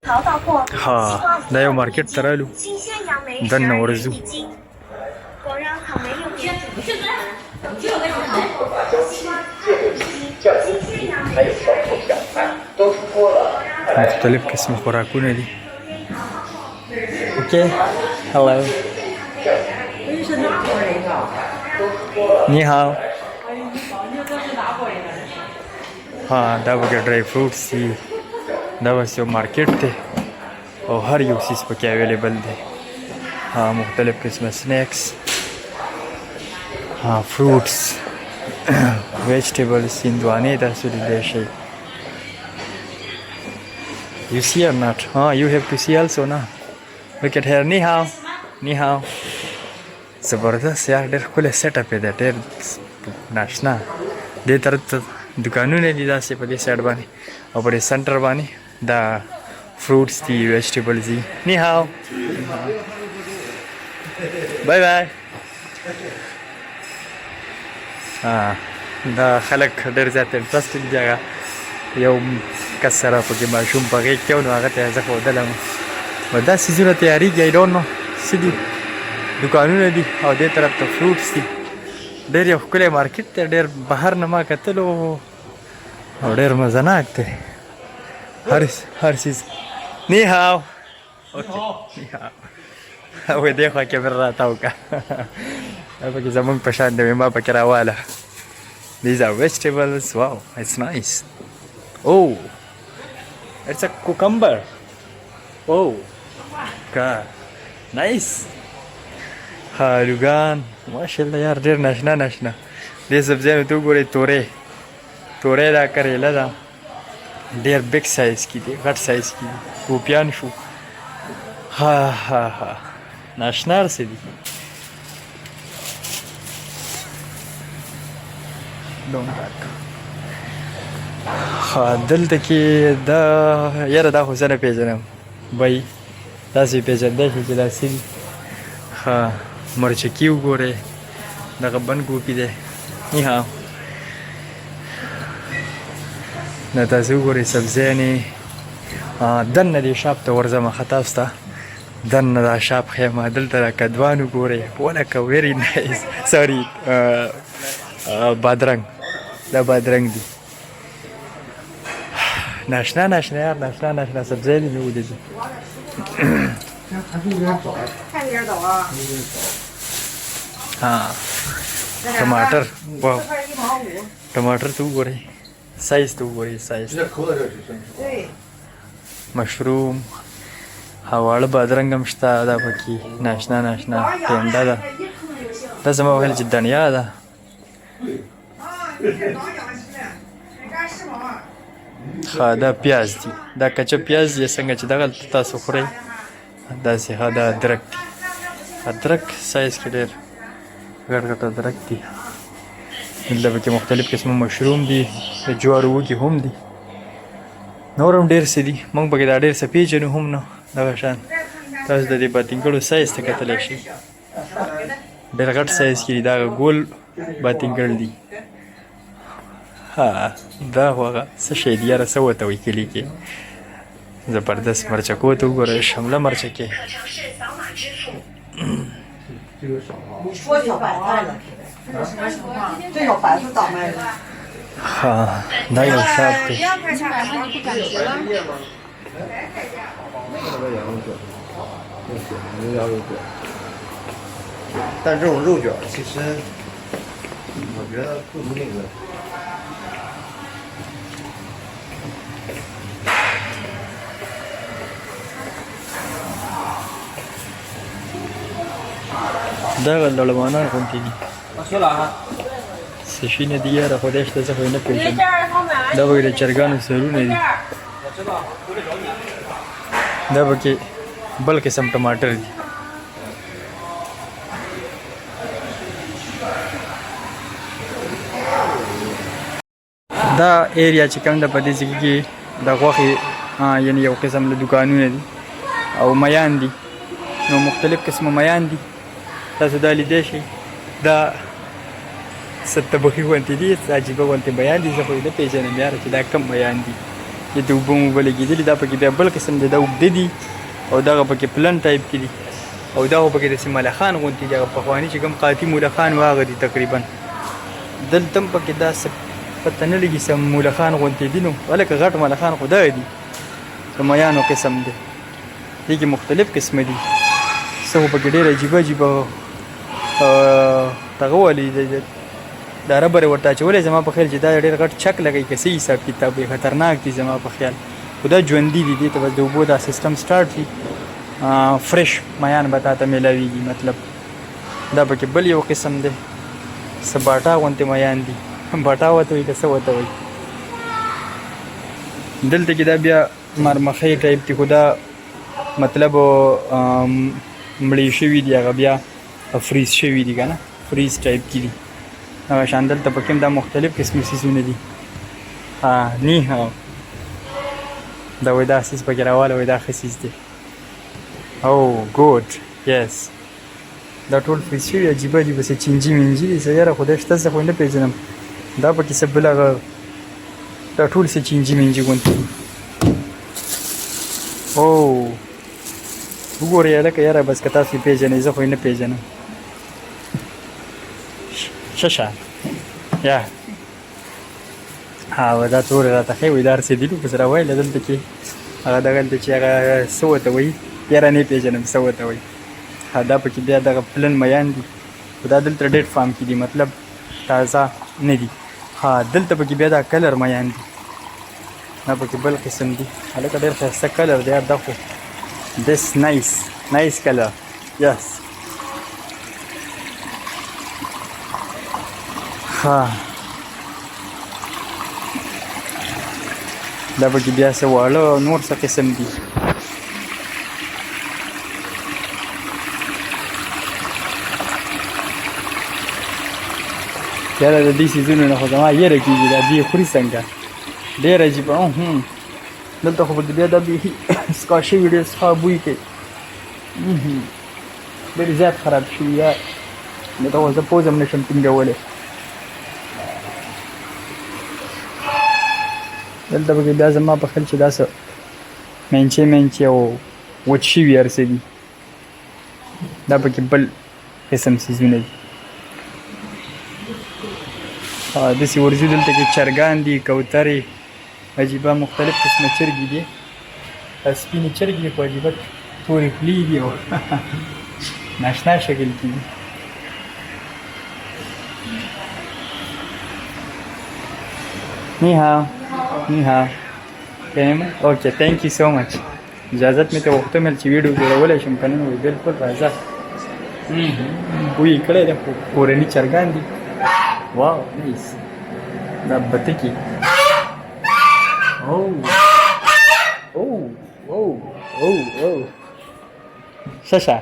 ها دا یو مارکیټ ته رالو دننه ورځو مختلف قسم خوراکونه دي. اوکې هلو نی هاو. ها دا به ډرای فروټس دي. دا بس یو مارکیټ دی او هر یو څیز پکې اویلیبل دی. مختلف قسمه سنیکس، فروټس، vegetables، هندوانې داسې لیدلی شئ. You see or not? You have to see also now. Look at here. Ni hao. Ni hao. زبردست یار ډېر ښکلی سیټ اپ یې دی، ډېر ناشنا. دې طرف ته دوکانونه دي داسې په دې سایډ باندې او په دې سنټر باندې دا فروټس دي، ویجیټیبلز دي. نی هاو بای بای. دا خلک ډېر زیات انټرسټډ دي. هغه یو کس سره پکې ماشوم په غېږ کې و نو هغه ته یې زه ښودلم و. دا څیزونه تیارېږي آی ډونټ نو څه دي. دوکانونه دي او دې طرف ته فروټس دي. ډېر یو ښکلی مارکیټ دی، ډېر بهر نه ما کتلو او ډېر مزهناک دی. هر څیز. نی هاو. نی هاو. وایي دې خوا کیمره راتاو که دا پکې زمونږ په شان دی، ما پکې راواله. These are vegetables. Wow, it's nice. Oh, it's a cucumber. Oh, God, nice. آلوګان ماشاءالله یار ډېر ناشنا ناشنا. دې سبزیانو ته وګورئ. تورۍ دا کریله ده، ډېر بګ سایز کې دي، غټ سایز کې دي. روپیان شو. ها ناشنا هر څه دي. دلته کې دا یاره دا خو زه نه پېژنم بی، داسې پېژندی شي چې دا څه دي. مرچکي وګورئ، دغه بند ګوپي دی. نی هاو. دا تاسې وګورئ سبزیانې. دننه دې شاپ ته ورځم ښه تاسو ته دننه دا شاپ ښیم. دلته دا کدوان وګورئ ولکه ویری نایس. سوري بادرنګ، دا بادرنګ دي. ناشنا ناشنا یار ناشنا ناشنا سبزی دي مې ولیدې. ټماټر. واو ټماټر ته وګورئ، سایز ته وګورئ سایز. مشروم، واړه بادرنګ هم شته دا پکې. ناشنا ناشنا ټینډه ده. دا زما ویل چې دنیا ده. دا پیاز دي، دا کچه پیاز دي څنګه چې دغه تاسو خورئ داسې. دا ادرک دي، ادرک سایز کې ډېر غټ غټ ادرک دي. دلته پکې مختلف قسمه مشروم دي، د جوارو وږي هم دي، نور هم ډېر څه دي. موږ پکې دا ډېر څه پېژنو هم نه دغه شان. تاسو د دې باتینګړو سایز ته کتلی شئ، ډېر غټ سایز کې دي. دا ګول باتینګړ دي. دا خو هغه څه شی دي یاره، څه ورته وایي کلي کې. زبردست. مرچکو ته وګوره، شمله مرچکې. دا یو شاپ دی.但这种肉卷其实我觉得不如那个。دغه لړمانان غوندې دي. څه شي نه دي یاره، خدای شته زه خو یې نه پېژنم. دا پکې د چرګانو سرونه دي. دا پکې بل قسم ټماټر دي. دا ایریا چې کوم ده په دې ځای کې د غوښې یعنې یو قسم له دوکانونه دي او میان دي. نو مختلف قسمه میان دي. تاسو دا لیدی شئ. دا څه طبخي غوندې دي، څه عجیبه غوندې میان دي. زه خو یې نه پېژنم یاره چې دا کوم میان دي. چې د اوبه موبه لګېدلي دا پکې بیا بل قسم دی دا اوږده دي او دغه پکې پلن ټایپ کې دي او دغه پکې داسې ملخان غوندې دي هغه پخواني چې کوم قاطي ملخان و هغه دي تقریبا دلته هم پکې دا څه پته نه لګي څه ملخان غوندې دي نو هلکه غټ ملخان خو دغه دي د میانو قسم دی دې کې مختلف قسمه دي څه خو پکې ډېر عجیبه عجیبه دغه والی دا ربر ورته اچولی زما په خیال چې دا ډېر غټ چک لګوي که څه حساب کتاب وي خطرناک دي زما په خیال خو دا ژوندي دي دې ته بس د اوبو دا سیسټم سټارټ وي فرش میان به تا ته میلاویږي مطلب دا پکې بل یو قسم دی څه باټا غوندې میان دي باټا ورته وایي که څه ورته وایي دلته کې دا بیا مرمخۍ ټایپ دي خو دا مطلب مړې شوي دي هغه بیا فریز شوي دي که نه فریز ټایپ کې دي هغه شان دلته پکې هم دا مختلف قسمه څیزونه دي نی ها دا وایي دا څیز پکې راواله وایي دا ښه څیز دی او ګوډ یس دا ټول فریز شوي عجیبه عجیبه څه چینجي مینجي دي څه یاره خدای شته څه خو نه پېژنم دا پکې څه بل هغه دا ټول څه چینجي مینجي غوندې دي او وګورئ هلکه یاره بس که تاسو یې پېژنئ زه خو یې نه پېژنم ششه یا دا تورې راته ښې وایي دا رسېدلي پسې راویله دلته کې هغه دغه دلته چې هغه څه ورته وایي یاره نه یې پېژنم څه ورته وایي دا پکې بیا دغه پلن میان دي خو دا دلته ډېر فارم کې دي مطلب تازه نه دي دلته پکې بیا دا کلر میان دي دا پکې بل قسم دي هلکه ډېر ښایسته کلر دی یار دا خو this nice color yes دا پکې بیا څه واړه نور څه قسم دي یاره د دې څیزونو نه خو زما یېره کېږي دا دوی خوري څنګه ډېر عجیبه دلته خو بیا دا بیخي سکا شوي ډېر څښا بوی کوي ډېر زیات خراب شوي یار دلته خو زه پوز هم نشم ټینګولی دلته پکې بیا زما په خیال چې دا څه مینچې او وچ شوي هر څه دي دا پکې بل قسم څیزونه دي داسې ورځو دلته کې چرګان دي کوترې عجیبه مختلف قسمه چرګې دي سپینې چرګې خو عجیبه تورې خولې دي او ناشنا شکل کې دي Ni hao اوکې تھینک یو سو مچ اجازت مې ته وخته مل چې ویډیو جوړولی شم که نه وي بلکل راځه بوی یې کړی دی خو کورني چرګان دي واو نایس دا بتکي او ششه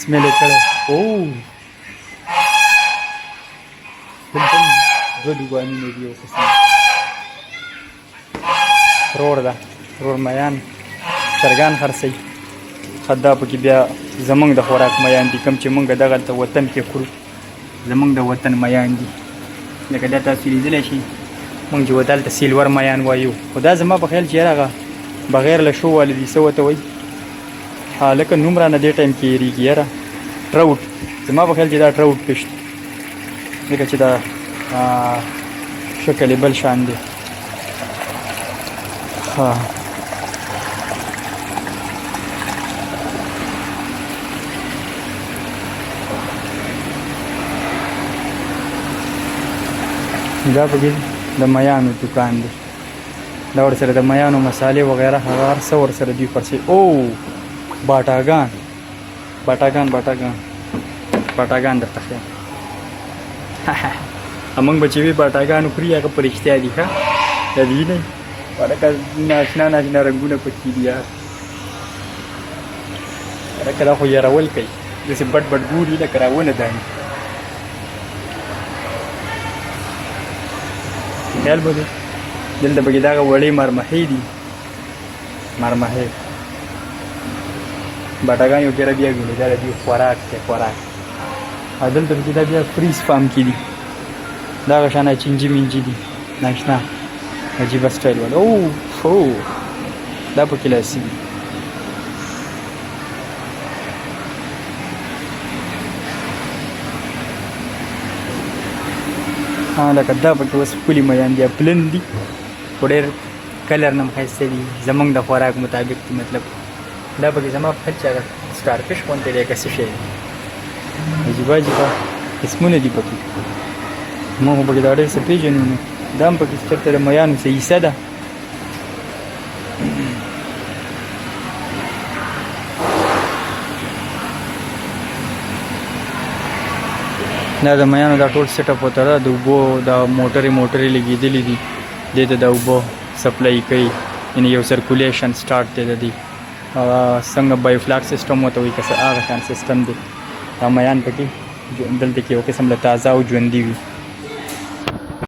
سمیل یې کړی دلته دوه دوګانونه دي یو قسم رور ده رور میان چرګان خرڅوي دا پکې بیا زمونږ د خوراک میان دي کوم چې مونږ دغلته وطن کې خورو زمونږ د وطن میان دي لکه دا تاسو لیدلی شئ مونږ چې دلته سیلور میان وایو خو دا زما په خیال چې یاره هغه بغیر له شو والی دي څه ورته وایي لکه نوم رانه دې ټایم کې هېرېږي یاره ټراوټ زما په خیال چې دا ټراوټ فش دی ځکه چې دا شکل یې بل شان دی دا پکې د میانو دکان دی دا ورسره د میانو مسالې وغیره هغه هر څه ورسره دوی خرڅوي باټاګان درته ښیم موږ به چې وي باټاګان وخوري هغه په رښتیا دي ښه دا دي نه لکه ناشنا رنګونه پکې دي یار لکه دا خو یارول کوي داسې بټ ګوري لکه راونه داني خیال به دی دلته پکې دغه وړې مرمحې دي مرمحې باټاګان یو کېره بیا ګوري دا د دوی خوراک دی خوراک دلته پکې دا بیا فریز فارم کې دي دا غشانه چنجي منجي دي ناشنا عجیبه سټایل ولا او فو دا په کلاسي لکه دا پکې اوس ښکلي میان دي پلن دي خو ډېر کلر نه هم ښایسته دي زمونږ د خوراک مطابق دي مطلب دا پکې زما په خیال چې هغه سټارفش غوندې دی که څه شی عجیبه عجیبه قسمونه دي پکې ما خو پکې دا ډېر څه پېژنو نو دا هم پکې چېرته د میانو څه حصه ده دا د میانو دا ټول سیټ اپ وته ده د اوبو دا موټرې لګېدلې دي دې ته د اوبو سپلای کوي یعنې یو سرکولیشن سټارټ دی د دې څنګه بایوفلاک سیسټم ورته وایي که څه هغه شان سیسټم دی دا میان پکې دلته کې یو قسم له تازه او ژوندي وي